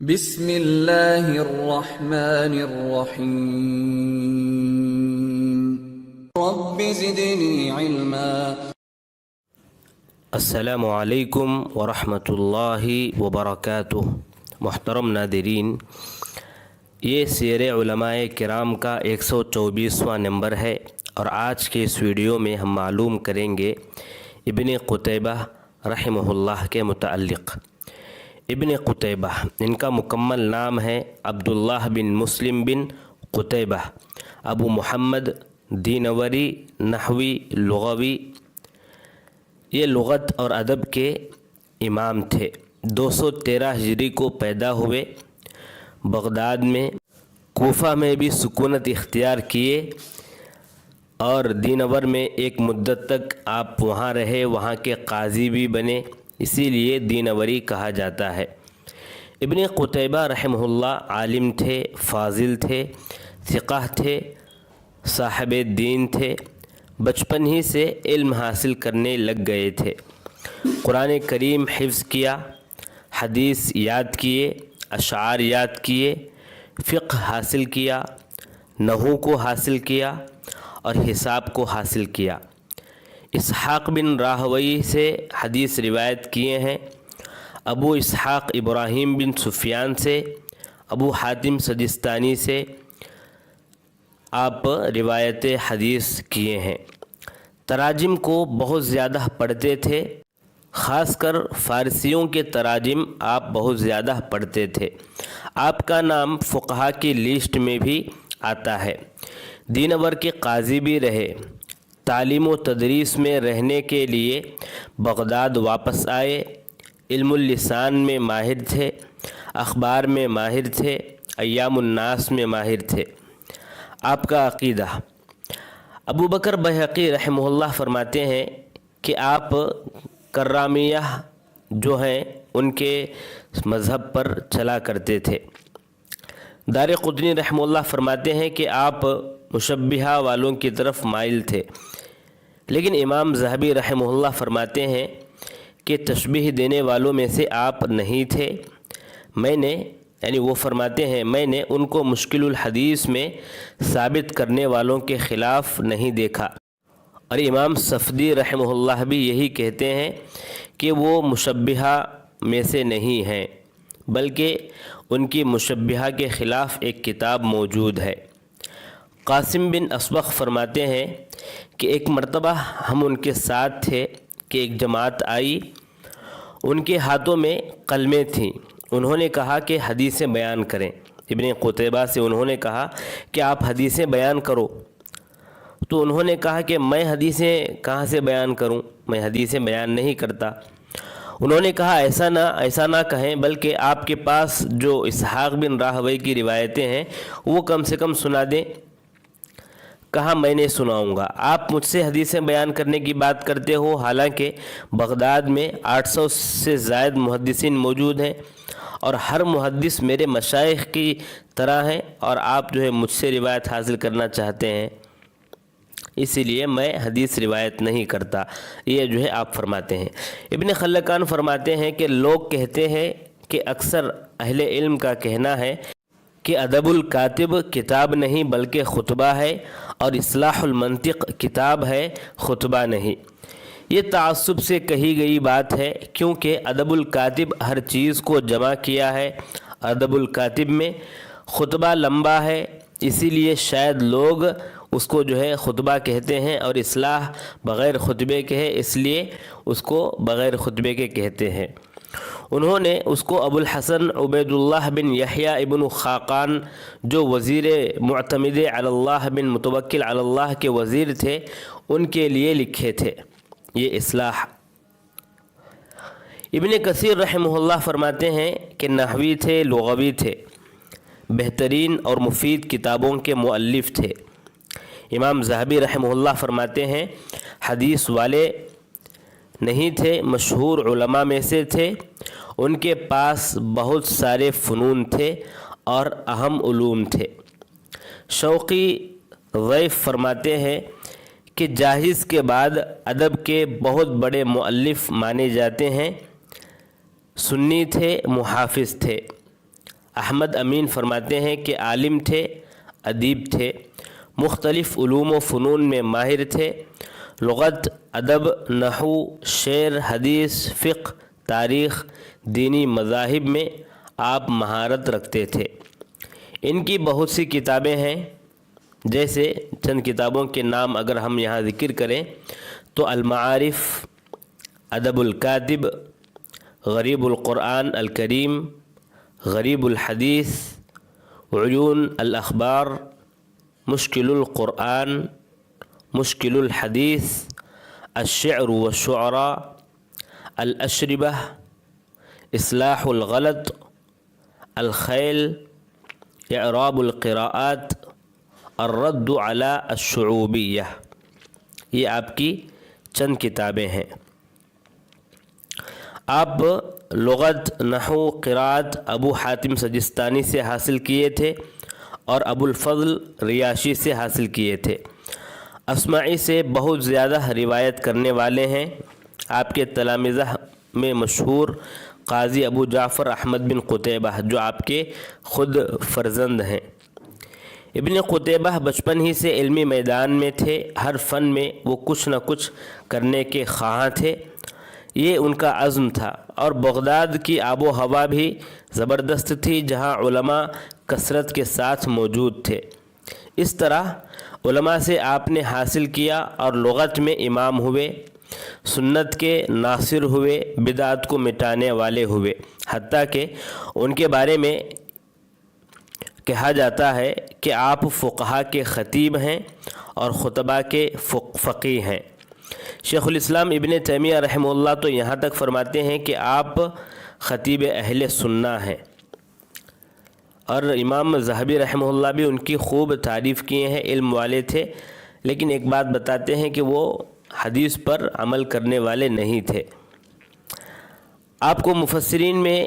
بسم اللہ الرحمن الرحیم رب زدنی علما۔ السلام علیکم ورحمۃ اللہ وبرکاتہ۔ محترم ناظرین، یہ سیر علماء کرام کا 124واں نمبر ہے، اور آج کے اس ویڈیو میں ہم معلوم کریں گے ابن قتیبہ رحمہ اللہ کے متعلق۔ ابن قتیبہ، ان کا مکمل نام ہے عبداللہ بن مسلم بن قتیبہ، ابو محمد، دینوری، نحوی، لغوی۔ یہ لغت اور ادب کے امام تھے۔ 213 ہجری کو پیدا ہوئے، بغداد میں، کوفہ میں بھی سکونت اختیار کیے، اور دینور میں ایک مدت تک آپ وہاں رہے، وہاں کے قاضی بھی بنے، اسی لیے دینوری کہا جاتا ہے۔ ابن قتیبہ رحمہ اللہ عالم تھے، فاضل تھے، ثقہ تھے، صاحب دین تھے۔ بچپن ہی سے علم حاصل کرنے لگ گئے تھے۔ قرآن کریم حفظ کیا، حدیث یاد کیے، اشعار یاد کیے، فقہ حاصل کیا، نحو کو حاصل کیا، اور حساب کو حاصل کیا۔ اسحاق بن راہوی سے حدیث روایت کیے ہیں۔ ابو اسحاق ابراہیم بن سفیان سے، ابو حاتم سجستانی سے آپ روایت حدیث کیے ہیں۔ تراجم کو بہت زیادہ پڑھتے تھے، خاص کر فارسیوں کے تراجم آپ بہت زیادہ پڑھتے تھے۔ آپ کا نام فقہا کی لسٹ میں بھی آتا ہے۔ دینور کے قاضی بھی رہے۔ تعلیم و تدریس میں رہنے کے لیے بغداد واپس آئے۔ علم اللسان میں ماہر تھے، اخبار میں ماہر تھے، ایام الناس میں ماہر تھے۔ آپ کا عقیدہ، ابو بکر بہقی رحمہ اللہ فرماتے ہیں کہ آپ کرامیہ جو ہیں ان کے مذہب پر چلا کرتے تھے۔ دارقطنی رحمہ اللہ فرماتے ہیں کہ آپ مشبہہ والوں کی طرف مائل تھے، لیکن امام ذہبی رحمہ اللہ فرماتے ہیں کہ تشبیہ دینے والوں میں سے آپ نہیں تھے۔ وہ فرماتے ہیں میں نے ان کو مشکل الحدیث میں ثابت کرنے والوں کے خلاف نہیں دیکھا۔ اور امام صفدی رحمہ اللہ بھی یہی کہتے ہیں کہ وہ مشبہہ میں سے نہیں ہیں، بلکہ ان کی مشبہہ کے خلاف ایک کتاب موجود ہے۔ قاسم بن اسبغ فرماتے ہیں کہ ایک مرتبہ ہم ان کے ساتھ تھے کہ ایک جماعت آئی، ان کے ہاتھوں میں قلمیں تھیں۔ انہوں نے کہا کہ حدیثیں بیان کریں۔ ابن قتیبہ سے انہوں نے کہا کہ آپ حدیثیں بیان کرو، تو انہوں نے کہا کہ میں حدیثیں کہاں سے بیان کروں، میں حدیثیں بیان نہیں کرتا۔ انہوں نے کہا ایسا نہ کہیں، بلکہ آپ کے پاس جو اسحاق بن راہوی کی روایتیں ہیں وہ کم سے کم سنا دیں۔ کہا میں نے سناؤں گا۔ آپ مجھ سے حدیثیں بیان کرنے کی بات کرتے ہو، حالانکہ بغداد میں 800 سے زائد محدثین موجود ہیں، اور ہر محدث میرے مشائخ کی طرح ہیں، اور آپ جو ہے مجھ سے روایت حاصل کرنا چاہتے ہیں، اسی لیے میں حدیث روایت نہیں کرتا، یہ جو ہے آپ فرماتے ہیں۔ ابن خلکان فرماتے ہیں کہ لوگ کہتے ہیں کہ اکثر اہل علم کا کہنا ہے کہ ادب الکاتب کتاب نہیں بلکہ خطبہ ہے، اور اصلاح المنطق کتاب ہے، خطبہ نہیں۔ یہ تعصب سے کہی گئی بات ہے، کیونکہ ادب الکاتب ہر چیز کو جمع کیا ہے۔ ادب الکاتب میں خطبہ لمبا ہے، اسی لیے شاید لوگ اس کو جو ہے خطبہ کہتے ہیں، اور اصلاح بغیر خطبے کے ہے، اس لیے اس کو بغیر خطبے کے کہتے ہیں۔ انہوں نے اس کو ابو الحسن عبید اللہ بن یحییٰ ابن خاقان، جو وزیر معتمد علی اللہ بن متوکل علی اللہ کے وزیر تھے، ان کے لیے لکھے تھے یہ اصلاح۔ ابن کثیر رحمہ اللہ فرماتے ہیں کہ نحوی تھے، لغوی تھے، بہترین اور مفید کتابوں کے مؤلف تھے۔ امام ذہبی رحمہ اللہ فرماتے ہیں حدیث والے نہیں تھے، مشہور علماء میں سے تھے۔ ان کے پاس بہت سارے فنون تھے اور اہم علوم تھے۔ شوقی ضیف فرماتے ہیں کہ جاہز کے بعد ادب کے بہت بڑے مؤلف مانے جاتے ہیں۔ سنی تھے، محافظ تھے۔ احمد امین فرماتے ہیں کہ عالم تھے، ادیب تھے، مختلف علوم و فنون میں ماہر تھے، لغت، ادب، نحو، شعر، حدیث، فقہ، تاریخ، دینی مذاہب میں آپ مہارت رکھتے تھے۔ ان کی بہت سی کتابیں ہیں، جیسے چند کتابوں کے نام اگر ہم یہاں ذکر کریں تو المعارف، ادب الکاتب، غریب القرآن الکریم، غریب الحدیث، عیون الاخبار، مشکل القرآن، مشکل الحدیث، الشعر والشعراء، الاشربہ، اصلاح الغلط، الخیل، اعراب القراءات، الرد علی الشعوبیہ۔ یہ آپ کی چند کتابیں ہیں۔ آپ لغت، نحو، قراءت ابو حاتم سجستانی سے حاصل کیے تھے اور ابو الفضل ریاشی سے حاصل کیے تھے۔ اسماعی سے بہت زیادہ روایت کرنے والے ہیں۔ آپ کے تلامذہ میں مشہور قاضی ابو جعفر احمد بن قتیبہ جو آپ کے خود فرزند ہیں۔ ابن قتیبہ بچپن ہی سے علمی میدان میں تھے، ہر فن میں وہ کچھ نہ کچھ کرنے کے خواہاں تھے، یہ ان کا عزم تھا۔ اور بغداد کی آب و ہوا بھی زبردست تھی، جہاں علماء کثرت کے ساتھ موجود تھے۔ اس طرح علماء سے آپ نے حاصل کیا اور لغت میں امام ہوئے، سنت کے ناصر ہوئے، بدعت کو مٹانے والے ہوئے، حتیٰ کہ ان کے بارے میں کہا جاتا ہے کہ آپ فقہاء کے خطیب ہیں اور خطباء کے فقیہ ہیں۔ شیخ الاسلام ابن تیمیہ رحمہ اللہ تو یہاں تک فرماتے ہیں کہ آپ خطیب اہل سنہ ہیں، اور امام ذہبی رحمہ اللہ بھی ان کی خوب تعریف کیے ہیں، علم والے تھے، لیکن ایک بات بتاتے ہیں کہ وہ حدیث پر عمل کرنے والے نہیں تھے۔ آپ کو مفسرین میں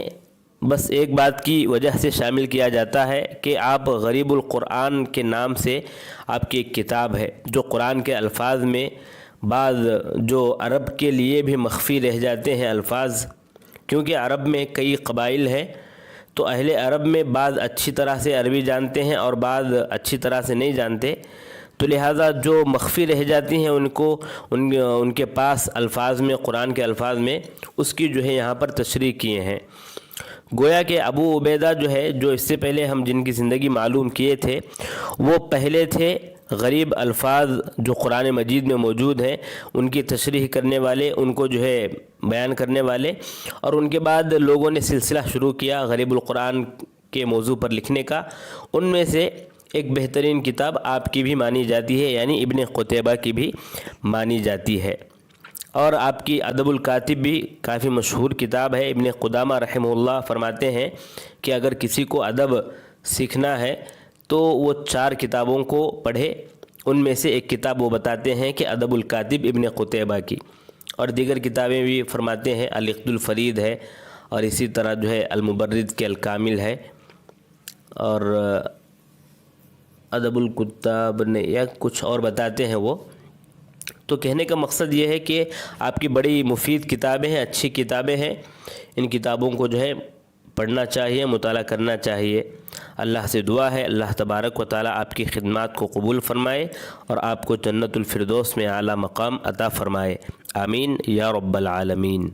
بس ایک بات کی وجہ سے شامل کیا جاتا ہے کہ آپ غریب القرآن کے نام سے آپ کی ایک کتاب ہے، جو قرآن کے الفاظ میں بعض جو عرب کے لیے بھی مخفی رہ جاتے ہیں الفاظ، کیونکہ عرب میں کئی قبائل ہیں، تو اہل عرب میں بعض اچھی طرح سے عربی جانتے ہیں اور بعض اچھی طرح سے نہیں جانتے، تو لہٰذا جو مخفی رہ جاتی ہیں ان کو ان کے پاس الفاظ میں، قرآن کے الفاظ میں اس کی جو ہے یہاں پر تشریح کیے ہیں۔ گویا کہ ابو عبیدہ جو ہے، جو اس سے پہلے ہم جن کی زندگی معلوم کیے تھے، وہ پہلے تھے غریب الفاظ جو قرآن مجید میں موجود ہیں ان کی تشریح کرنے والے، ان کو جو ہے بیان کرنے والے، اور ان کے بعد لوگوں نے سلسلہ شروع کیا غریب القرآن کے موضوع پر لکھنے کا۔ ان میں سے ایک بہترین کتاب آپ کی بھی مانی جاتی ہے، یعنی ابن قتیبہ کی بھی مانی جاتی ہے، اور آپ کی ادب الکاتب بھی کافی مشہور کتاب ہے۔ ابن قدامہ رحمہ اللہ فرماتے ہیں کہ اگر کسی کو ادب سیکھنا ہے تو وہ 4 کتابوں کو پڑھے، ان میں سے ایک کتاب وہ بتاتے ہیں کہ ادب الکاتب ابن قتیبہ کی، اور دیگر کتابیں بھی فرماتے ہیں العقد الفرید ہے، اور اسی طرح جو ہے المبرد کے الکامل ہے، اور ادب الکتاب نے یا کچھ اور بتاتے ہیں وہ۔ تو کہنے کا مقصد یہ ہے کہ آپ کی بڑی مفید کتابیں ہیں، اچھی کتابیں ہیں، ان کتابوں کو جو ہے پڑھنا چاہیے، مطالعہ کرنا چاہیے۔ اللہ سے دعا ہے اللہ تبارک و تعالی آپ کی خدمات کو قبول فرمائے اور آپ کو جنت الفردوس میں اعلیٰ مقام عطا فرمائے، آمین یا رب العالمین۔